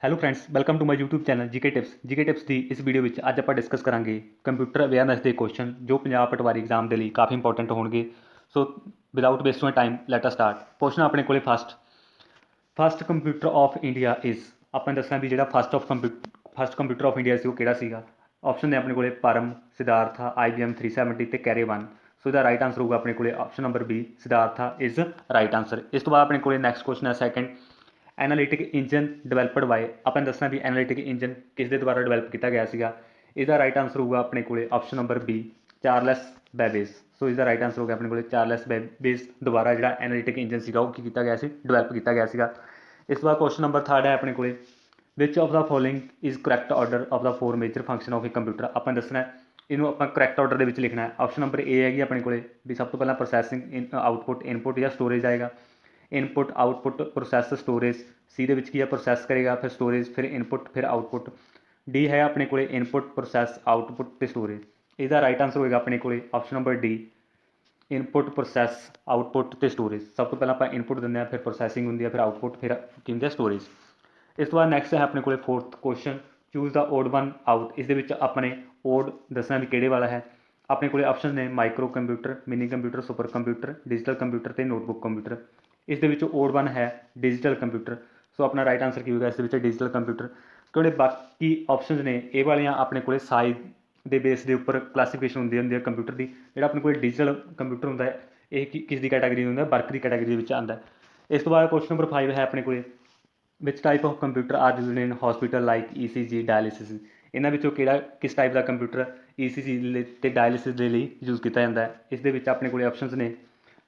Hello friends, welcome to my YouTube channel GK tips ਦੀ ਇਸ video ਵਿੱਚ ਅੱਜ ਆਪਾਂ ਡਿਸਕਸ ਕਰਾਂਗੇ ਕੰਪਿਊਟਰ ਅਵੇਅਰਨੈਸ ਦੇ ਕੁਐਸਚਨ ਜੋ ਪੰਜਾਬ ਪਟਵਾਰੀ ਐਗਜ਼ਾਮ ਦੇ ਲਈ ਕਾਫੀ ਇੰਪੋਰਟੈਂਟ ਹੋਣਗੇ। So without wasting time let us start. Question ਆਪਣੇ ਕੋਲੇ first computer of India is, ਆਪਾਂ ਨੇ ਦੱਸਣਾ ਵੀ ਜਿਹੜਾ ਫਸਟ ਕੰਪਿਊਟਰ ਆਫ ਇੰਡੀਆ ਸੀ ਉਹ ਕਿਹੜਾ ਸੀਗਾ। ਆਪਸ਼ਨ ਨੇ ਆਪਣੇ ਕੋਲੇ ਪਰਮ, ਸਿਧਾਰਥਾ, IBM 370 ਤੇ ਕੈਰੇਵਨ। ਸੋ ਇਹਦਾ ਰਾਈਟ ਆਂਸਰ ਹੋਊਗਾ ਆਪਣੇ ਕੋਲੇ option number B, Siddhartha is right answer. ਇਸ ਤੋਂ ਬਾਅਦ ਆਪਣੇ ਕੋਲੇ ਨੈਕਸਟ ਕੁਐਸਚਨ ਹੈ second, analytic engine developed by, ਆਪਾਂ ਨੇ ਦੱਸਣਾ ਵੀ ਐਨਾਲਿਟਿਕ ਇੰਜਨ ਕਿਸ ਦੇ ਦੁਆਰਾ ਡਿਵੈਲਪ ਕੀਤਾ ਗਿਆ ਸੀਗਾ। ਇਹਦਾ ਰਾਈਟ ਆਂਸਰ ਹੋਊਗਾ ਆਪਣੇ ਕੋਲੇ ਆਪਸ਼ਨ ਨੰਬਰ ਬੀ, ਚਾਰਲਸ ਬੈਬੇਜ। ਸੋ ਇਸਦਾ ਰਾਈਟ ਆਂਸਰ ਹੋ ਗਿਆ ਆਪਣੇ ਕੋਲੇ ਚਾਰਲਸ ਬੈਬੇਜ ਦੁਆਰਾ ਜਿਹੜਾ ਐਨਾਲਿਟਿਕ ਇੰਜਨ ਸੀਗਾ ਉਹ ਕੀ ਕੀਤਾ ਗਿਆ ਸੀ, ਡਿਵੈਲਪ ਕੀਤਾ ਗਿਆ ਸੀਗਾ। ਇਸ ਤੋਂ ਬਾਅਦ ਕੁਐਸਚਨ ਨੰਬਰ ਥਰਡ ਹੈ ਆਪਣੇ ਕੋਲੇ, ਵਿਚ of the following is correct order of the 4 major function of A computer. ਆਪਾਂ ਨੇ ਦੱਸਣਾ ਇਹਨੂੰ ਆਪਾਂ ਕਰੈਕਟ ਆਰਡਰ ਦੇ ਵਿੱਚ ਲਿਖਣਾ ਹੈ। ਆਪਸ਼ਨ ਨੰਬਰ ਏ ਹੈਗੀ ਆਪਣੇ ਕੋਲੇ ਵੀ ਸਭ ਤੋਂ ਪਹਿਲਾਂ ਪ੍ਰੋਸੈਸਿੰਗ ਆਊਟਪੁੱਟ ਇਨਪੁੱਟ ਜਾਂ ਸਟੋਰੇਜ ਆਏਗਾ। ਇਨਪੁੱਟ ਆਊਟਪੁੱਟ ਪ੍ਰੋਸੈਸ ਸਟੋਰੇਜ, ਸੀ ਦੇ ਵਿੱਚ ਕੀ ਹੈ ਪ੍ਰੋਸੈਸ ਕਰੇਗਾ, ਫਿਰ ਸਟੋਰੇਜ, ਫਿਰ ਇਨਪੁੱਟ, ਫਿਰ ਆਊਟਪੁੱਟ। ਡੀ ਹੈ ਆਪਣੇ ਕੋਲੇ ਇਨਪੁੱਟ ਪ੍ਰੋਸੈਸ ਆਊਟਪੁੱਟ ਤੇ ਸਟੋਰੇਜ। ਇਹਦਾ ਰਾਈਟ ਆਂਸਰ ਹੋਏਗਾ ਆਪਣੇ ਕੋਲੇ option number D, input process output ਤੇ ਸਟੋਰੇਜ। ਸਭ ਤੋਂ ਪਹਿਲਾਂ ਆਪਾਂ ਇਨਪੁੱਟ ਦਿੰਦੇ ਹਾਂ, ਫਿਰ ਪ੍ਰੋਸੈਸਿੰਗ ਹੁੰਦੀ ਹੈ, ਫਿਰ ਆਊਟਪੁੱਟ, ਫਿਰ ਕੀ ਹੁੰਦੀ ਹੈ ਸਟੋਰੇਜ। ਇਸ ਤੋਂ ਬਾਅਦ ਨੈਕਸਟ ਹੈ ਆਪਣੇ ਕੋਲੇ fourth question, choose the ode one out. ਇਸ ਦੇ ਵਿੱਚ ਆਪਣੇ ਓਡ ਦੱਸਣਾ ਵੀ ਕਿਹੜੇ ਵਾਲਾ ਹੈ। ਆਪਣੇ ਕੋਲੇ ਆਪਸ਼ਨ ਨੇ micro computer, mini computer, super computer, digital computer ਤੇ ਨੋਟਬੁੱਕ ਕੰਪਿਊਟਰ। ਇਸ ਦੇ ਵਿੱਚ ਓਡ ਵਨ ਹੈ ਡਿਜੀਟਲ ਕੰਪਿਊਟਰ। ਸੋ ਆਪਣਾ ਰਾਈਟ ਆਂਸਰ ਕੀ ਹੋਵੇਗਾ ਇਸ ਦੇ ਵਿੱਚ ਡਿਜੀਟਲ ਕੰਪਿਊਟਰ। ਕਿਉਂਕਿ ਬਾਕੀ ਆਪਸ਼ਨਸ ਨੇ ਇਹ ਵਾਲੀਆਂ ਆਪਣੇ ਕੋਲੇ ਸਾਈਜ਼ ਦੇ ਬੇਸ ਦੇ ਉੱਪਰ ਕਲਾਸੀਫਿਕੇਸ਼ਨ ਹੁੰਦੀ ਹੈ ਕੰਪਿਊਟਰ ਦੀ। ਜਿਹੜਾ ਆਪਣੇ ਕੋਲ ਡਿਜੀਟਲ ਕੰਪਿਊਟਰ ਹੁੰਦਾ ਹੈ ਇਹ ਕਿਸ ਦੀ ਕੈਟਾਗਰੀ ਹੁੰਦਾ, ਵਰਕ ਦੀ ਕੈਟਾਗਰੀ ਦੇ ਵਿੱਚ ਆਉਂਦਾ। ਇਸ ਤੋਂ ਬਾਅਦ ਕੁਐਸਚਨ ਨੰਬਰ 5 ਹੈ ਆਪਣੇ ਕੋਲੇ, which type of computer are used in hospital like ECG dialysis. ਇਹਨਾਂ ਵਿੱਚੋਂ ਕਿਸ ਟਾਈਪ ਦਾ ਕੰਪਿਊਟਰ ECG ਤੇ ਡਾਇਲਿਸਿਸ ਦੇ ਲਈ ਯੂਜ਼ ਕੀਤਾ ਜਾਂਦਾ ਹੈ। ਇਸ ਦੇ ਵਿੱਚ ਆਪਣੇ ਕੋਲੇ ਆਪਸ਼ਨਸ ਨੇ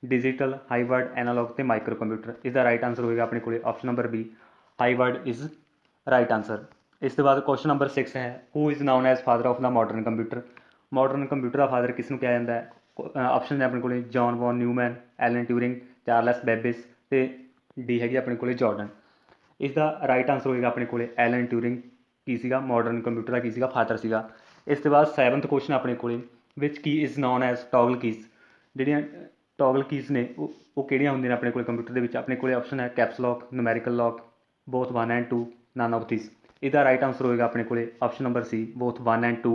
ਡਿਜੀਟਲ, ਹਾਈਵਰਡ, ਐਨਾਲੌਗ ਤੇ ਮਾਈਕਰੋ ਕੰਪਿਊਟਰ। ਇਸਦਾ ਰਾਈਟ ਆਂਸਰ ਹੋਏਗਾ ਆਪਣੇ ਕੋਲੇ option number B, hybrid is right answer. ਇਸ ਤੋਂ ਬਾਅਦ ਕੁਐਸਚਨ ਨੰਬਰ 6 ਹੈ, who is known as father of the modern computer. Modern computer ਦਾ ਫਾਦਰ ਕਿਸ ਨੂੰ ਕਿਹਾ ਜਾਂਦਾ ਹੈ। ਆਪਸ਼ਨ ਨੇ ਆਪਣੇ ਕੋਲੇ John von Neumann, Alan Turing, Charles Babbage ਤੇ ਡੀ ਹੈਗੀ ਆਪਣੇ ਕੋਲੇ ਜਾਰਡਨ। ਇਸ ਦਾ ਰਾਈਟ ਆਂਸਰ ਹੋਏਗਾ ਆਪਣੇ ਕੋਲੇ ਐਲਨ ਟਿਊਰਿੰਗ ਕੀ ਸੀਗਾ, ਮਾਡਰਨ ਕੰਪਿਊਟਰ ਦਾ ਕੀ ਸੀਗਾ, ਫਾਦਰ ਸੀਗਾ। ਇਸ ਤੋਂ ਬਾਅਦ 7th ਕੁਐਸਚਨ ਆਪਣੇ ਕੋਲੇ, which key is known as toggle keys. ਜਿਹੜੀਆਂ ਟੌਗਲ ਕੀਜ਼ ਨੇ ਉਹ ਕਿਹੜੀਆਂ ਹੁੰਦੀਆਂ ਨੇ ਆਪਣੇ ਕੋਲੇ ਕੰਪਿਊਟਰ ਦੇ ਵਿੱਚ। ਆਪਣੇ ਕੋਲੇ ਆਪਸ਼ਨ ਹੈ caps lock, numerical lock, both 1 and 2, none of these. ਇਹਦਾ ਰਾਈਟ ਆਂਸਰ ਹੋਏਗਾ ਆਪਣੇ ਕੋਲੇ option number C, both 1 and 2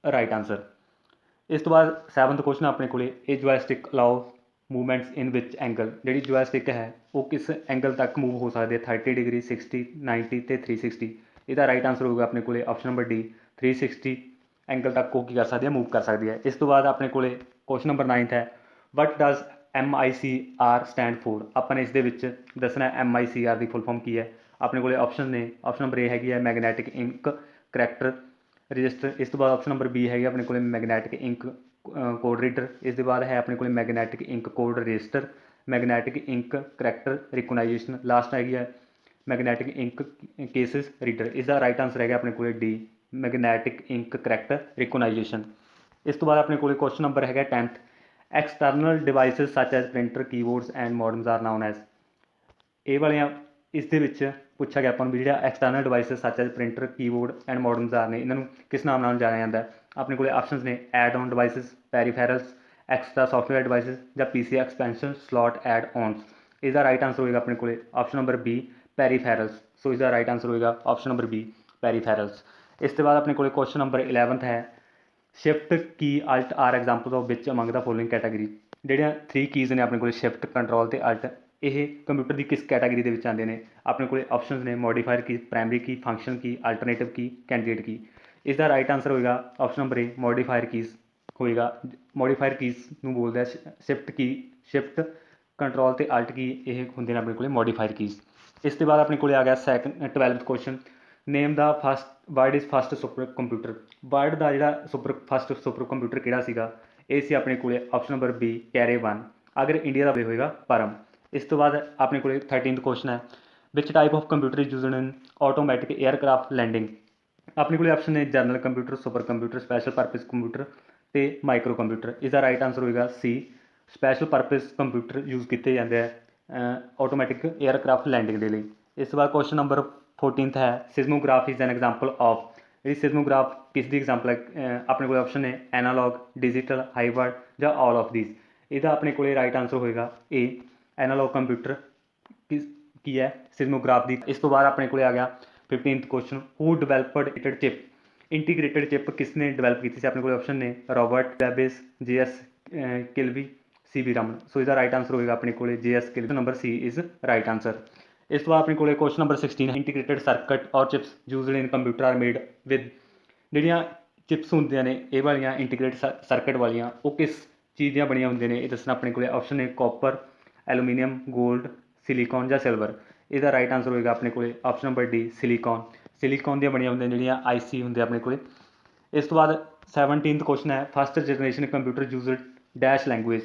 right answer. ਇਸ ਤੋਂ ਬਾਅਦ 7th ਕੁਐਸਚਨ ਆਪਣੇ ਕੋਲੇ, ਇਹ joystick allow movements in which angle. ਜਿਹੜੀ ਜੋਇਸਟਿਕ ਹੈ ਉਹ ਕਿਸ ਐਂਗਲ ਤੱਕ ਮੂਵ ਹੋ ਸਕਦੀ ਹੈ, 30 ਡਿਗਰੀ, 60, 90 ਤੇ 360। ਇਹਦਾ ਰਾਈਟ ਆਂਸਰ ਹੋਊਗਾ ਆਪਣੇ ਕੋਲੇ ਆਪਸ਼ਨ ਨੰਬਰ ਡੀ, 360 ਐਂਗਲ ਤੱਕ ਉਹ ਕੀ ਕਰ ਸਕਦੀ ਹੈ, ਮੂਵ ਕਰ ਸਕਦੀ ਹੈ। ਇਸ ਤੋਂ ਬਾਅਦ ਆਪਣੇ ਕੋਲੇ ਕੁਐਸਚਨ ਨੰਬਰ 9th ਹੈ, ਵਟ ਡਜ਼ MICR ਸਟੈਂਡ ਫੋਰ। ਆਪਾਂ ਨੇ ਇਸ ਦੇ ਵਿੱਚ ਦੱਸਣਾ MICR ਦੀ ਫੁੱਲ ਫਾਰਮ ਕੀ ਹੈ। ਆਪਣੇ ਕੋਲੇ ਆਪਸ਼ਨ ਨੇ, ਆਪਸ਼ਨ ਨੰਬਰ ਏ ਹੈਗੀ ਹੈ ਮੈਗਨੈਟਿਕ ਇੰਕ ਕਰੈਕਟਰ ਰਜਿਸਟਰ। ਇਸ ਤੋਂ ਬਾਅਦ ਆਪਸ਼ਨ ਨੰਬਰ ਬੀ ਹੈਗੀ ਆਪਣੇ ਕੋਲੇ ਮੈਗਨੈਟਿਕ ਇੰਕ ਕੋਡ ਰੀਡਰ। ਇਸ ਦੇ ਬਾਅਦ ਹੈ ਆਪਣੇ ਕੋਲੇ magnetic ink code register, magnetic ink character recognition. Last ਹੈਗੀ ਹੈ ਮੈਗਨੈਟਿਕ ਇੰਕ ਕੇਸਿਸ ਰੀਡਰ। ਇਸ ਦਾ ਰਾਈਟ ਆਂਸਰ ਹੈਗਾ ਆਪਣੇ ਕੋਲੇ D, magnetic ink character recognition. ਇਸ ਤੋਂ ਬਾਅਦ ਆਪਣੇ ਕੋਲੇ ਕੁਐਸਚਨ ਨੰਬਰ ਹੈਗਾ 10th, external devices such as printer, keyboards and modems are known as. ਇਹ ਵਾਲੀਆਂ ਇਸ ਦੇ ਵਿੱਚ ਪੁੱਛਿਆ ਗਿਆ ਆਪਾਂ ਨੂੰ ਵੀ ਜਿਹੜਾ external devices such as printer, keyboard and modems are ਨੇ, ਇਹਨਾਂ ਨੂੰ ਕਿਸ ਨਾਮ ਨਾਲ ਜਾਣਿਆ ਜਾਂਦਾ। ਆਪਣੇ ਕੋਲੇ ਆਪਸ਼ਨਸ ਨੇ add on devices, peripherals, extra software devices ਜਾਂ PC expansion slot add ons. ਇਸਦਾ ਰਾਈਟ ਆਂਸਰ ਹੋਏਗਾ ਆਪਣੇ ਕੋਲੇ option number B, peripherals. So ਇਸਦਾ ਰਾਈਟ ਆਂਸਰ ਹੋਏਗਾ ਆਪਸ਼ਨ ਨੰਬਰ ਬੀ, ਪੈਰੀਫੈਰਲਸ। ਇਸ ਤੋਂ ਬਾਅਦ ਆਪਣੇ ਕੋਲੇ ਕੁਐਸਚਨ ਨੰਬਰ 11th ਹੈ, shift key, alt are example of which among the following category. ਜਿਹੜੀਆਂ 3 ਕੀਜ਼ ਨੇ ਆਪਣੇ ਕੋਲੇ ਸ਼ਿਫਟ, ਕੰਟਰੋਲ ਤੇ ਅਲਟ, ਇਹ ਕੰਪਿਊਟਰ ਦੀ ਕਿਸ ਕੈਟਾਗਰੀ ਦੇ ਵਿੱਚ ਆਉਂਦੇ ਨੇ। ਆਪਣੇ ਕੋਲੇ ਆਪਸ਼ਨਸ ਨੇ ਮੋਡੀਫਾਇਰ ਕੀ, ਪ੍ਰਾਇਮਰੀ ਕੀ, ਫੰਕਸ਼ਨ ਕੀ, ਅਲਟਰਨੇਟਿਵ ਕੀ, ਕੈਂਡੀਡੇਟ ਕੀ। ਇਸ ਦਾ ਰਾਈਟ ਆਂਸਰ ਹੋਏਗਾ ਆਪਸ਼ਨ ਨੰਬਰ ਏ, ਮੋਡੀਫਾਇਰ ਕੀਜ਼ ਹੋਏਗਾ। ਮੋਡੀਫਾਇਰ ਕੀਜ਼ ਨੂੰ ਬੋਲਦੇ ਆ ਸ਼ਿਫਟ ਕੀ, ਸ਼ਿਫਟ, ਕੰਟਰੋਲ ਤੇ ਅਲਟ ਕੀ, ਇਹ ਹੁੰਦੇ ਨੇ ਆਪਣੇ ਕੋਲੇ ਮੋਡੀਫਾਇਰ ਕੀਜ਼। ਇਸ ਤੋਂ ਬਾਅਦ ਆਪਣੇ ਕੋਲੇ ਆ ਗਿਆ 12th question, name the world is first super computer. World ਦਾ ਜਿਹੜਾ ਫਸਟ ਸੁਪਰ ਕੰਪਿਊਟਰ ਕਿਹੜਾ ਸੀਗਾ, ਇਹ ਸੀ ਆਪਣੇ ਕੋਲੇ ਆਪਸ਼ਨ ਨੰਬਰ ਬੀ, ਕੈਰੇਵਨ। ਅਗਰ ਇੰਡੀਆ ਦਾ ਹੋਏਗਾ ਪਰਮ। ਇਸ ਤੋਂ ਬਾਅਦ ਆਪਣੇ ਕੋਲੇ 13th ਕੁਐਸਚਨ ਹੈ, which type of computer is used in automatic aircraft landing. ਆਪਣੇ ਕੋਲੇ ਆਪਸ਼ਨ ਨੇ general computer, super computer, special purpose computer ਤੇ ਮਾਈਕਰੋ ਕੰਪਿਊਟਰ। ਇਸਦਾ ਰਾਈਟ ਆਂਸਰ ਹੋਏਗਾ C, special purpose computer use ਕੀਤੇ ਜਾਂਦੇ ਆ ਆਟੋਮੈਟਿਕ ਏਅਰਕ੍ਰਾਫਟ ਲੈਂਡਿੰਗ ਦੇ ਲਈ। ਇਸ ਤੋਂ ਬਾਅਦ ਕੁਐਸਚਨ ਨੰਬਰ 14th ਹੈ, ਸਿਜ਼ਮੋਗ੍ਰਾਫ ਇਜ਼ ਐਨ ਐਗਜ਼ਾਮਪਲ ਆਫ। ਜਿਹੜੀ ਸਿਜ਼ਮੋਗ੍ਰਾਫ ਕਿਸ ਦੀ ਐਗਜ਼ਾਮਪਲ ਹੈ। ਆਪਣੇ ਕੋਲ ਆਪਸ਼ਨ ਨੇ ਐਨਾਲੌਗ, ਡਿਜੀਟਲ, ਹਾਈਵਰਡ ਜਾਂ ਆਲ ਆਫ ਦੀਸ। ਇਹਦਾ ਆਪਣੇ ਕੋਲੇ ਰਾਈਟ ਆਂਸਰ ਹੋਏਗਾ ਏ, ਐਨਾਲੌਗ ਕੰਪਿਊਟਰ ਕੀ ਹੈ ਸਿਜ਼ਮੋਗ੍ਰਾਫ ਦੀ। ਇਸ ਤੋਂ ਬਾਅਦ ਆਪਣੇ ਕੋਲੇ ਆ ਗਿਆ 15th question, who developed integrated chip. Integrated chip ਕਿਸ ਨੇ ਡਿਵੈਲਪ ਕੀਤੀ ਸੀ? ਆਪਣੇ ਕੋਲ ਆਪਸ਼ਨ ਨੇ Robert Babbage, JS Kilby, CV Raman. So ਇਹਦਾ ਰਾਈਟ ਆਂਸਰ ਹੋਏਗਾ ਆਪਣੇ ਕੋਲੇ JS Kilby. Number C is right answer. ਇਸ ਤੋਂ ਬਾਅਦ ਆਪਣੇ ਕੋਲੇ question number 16 integrated circuit or chips used in computer are made with. ਜਿਹੜੀਆਂ ਚਿਪਸ ਹੁੰਦੀਆਂ ਨੇ ਇਹ ਵਾਲੀਆਂ ਇੰਟੀਗ੍ਰੇਟਡ ਸਰਕਟ ਵਾਲੀਆਂ, ਉਹ ਕਿਸ ਚੀਜ਼ ਦੀਆਂ ਬਣੀਆਂ ਹੁੰਦੀਆਂ ਨੇ ਇਹ ਦੱਸਣਾ। ਆਪਣੇ ਕੋਲੇ ਆਪਸ਼ਨ ਨੇ ਕਾਪਰ, ਐਲੂਮੀਨੀਅਮ, ਗੋਲਡ, ਸਿਲੀਕॉन ਜਾਂ ਸਿਲਵਰ। ਇਹਦਾ ਰਾਈਟ ਆਂਸਰ ਹੋਏਗਾ ਆਪਣੇ ਕੋਲੇ ਆਪਸ਼ਨ ਨੰਬਰ D ਸਿਲੀਕॉन। ਸਿਲੀਕॉन ਦੀਆਂ ਬਣੀਆਂ ਹੁੰਦੀਆਂ ਜਿਹੜੀਆਂ IC ਹੁੰਦੇ ਆਪਣੇ ਕੋਲੇ। ਇਸ ਤੋਂ ਬਾਅਦ 17th ਕੁਐਸਚਨ ਹੈ first generation computer used dash language.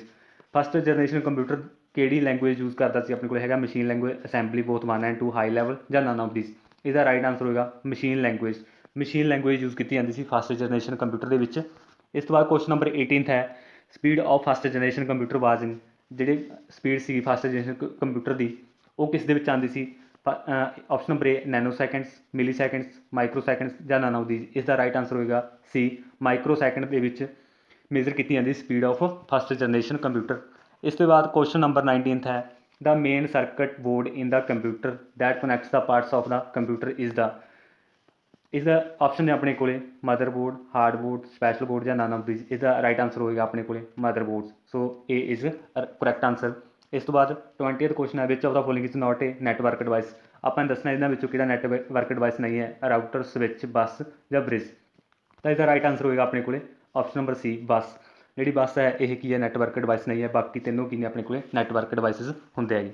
First generation computer ਕਿਹੜੀ ਲੈਂਗੁਏਜ ਯੂਜ਼ ਕਰਦਾ ਸੀ? ਆਪਣੇ ਕੋਲ ਹੈਗਾ machine language, assembly both 1 and 2, high level ਜਾਂ ਨਨ ਆਫ ਦਿਸ। ਇਹਦਾ ਰਾਈਟ ਆਂਸਰ ਹੋਏਗਾ machine language. Machine language use ਕੀਤੀ ਜਾਂਦੀ ਸੀ ਫਸਟ ਜਨਰੇਸ਼ਨ ਕੰਪਿਊਟਰ ਦੇ ਵਿੱਚ। ਇਸ ਤੋਂ ਬਾਅਦ ਕੁਐਸਚਨ ਨੰਬਰ 18th ਹੈ speed of first generation computer was in. ਜਿਹੜੀ ਸਪੀਡ ਸੀ ਫਸਟ ਜਨਰੇਸ਼ਨ ਕੰਪਿਊਟਰ ਦੀ ਉਹ ਕਿਸ ਦੇ ਵਿੱਚ ਆਉਂਦੀ ਸੀ? Option number A nanoseconds, milliseconds, microseconds ਜਾਂ ਨਨ ਆਫ ਦੀਜ਼। ਇਸ ਦਾ ਰਾਈਟ ਆਂਸਰ ਹੋਏਗਾ C ਮਾਈਕਰੋ ਸੈਕਿੰਡ ਦੇ ਵਿੱਚ ਮੇਜ਼ਰ ਕੀਤੀ ਜਾਂਦੀ speed of first generation computer. ਇਸ ਤੋਂ ਬਾਅਦ ਕੁਐਸਚਨ ਨੰਬਰ 19th ਹੈ the main circuit board in the computer that ਕਨੈਕਟਸ the parts of the computer is the. ਇਸਦਾ ਆਪਸ਼ਨ ਨੇ ਆਪਣੇ ਕੋਲੇ motherboard, hard board, special board ਜਾਂ ਨਨ ਆਫ ਦੀਜ਼। ਇਹਦਾ ਰਾਈਟ ਆਂਸਰ ਹੋਏਗਾ ਆਪਣੇ ਕੋਲੇ motherboard. So A is correct answer. ਇਸ ਤੋਂ ਬਾਅਦ 20th ਕੁਐਸਚਨ ਹੈ which of the following is not a network device. ਆਪਾਂ ਨੇ ਦੱਸਣਾ ਇਹਨਾਂ ਵਿੱਚੋਂ ਕਿਹੜਾ ਨੈਟਵਰਕ ਡਿਵਾਈਸ ਨਹੀਂ ਹੈ, ਰਾਊਟਰ, ਸਵਿਚ, ਬੱਸ ਜਾਂ ਬ੍ਰਿਜ। ਤਾਂ ਇਹਦਾ ਰਾਈਟ ਆਂਸਰ ਹੋਏਗਾ ਆਪਣੇ ਕੋਲੇ ਆਪਸ਼ਨ ਨੰਬਰ C ਬੱਸ। ਜਿਹੜੀ ਬੱਸ ਹੈ ਇਹ ਕੀ ਹੈ ਨੈਟਵਰਕ ਡਿਵਾਈਸ ਨਹੀਂ ਹੈ, ਬਾਕੀ ਤਿੰਨੋਂ ਕੀ ਨੇ ਆਪਣੇ ਕੋਲੇ ਨੈਟਵਰਕ ਡਿਵਾਈਸਿਸ ਹੁੰਦੇ ਆ ਜੀ।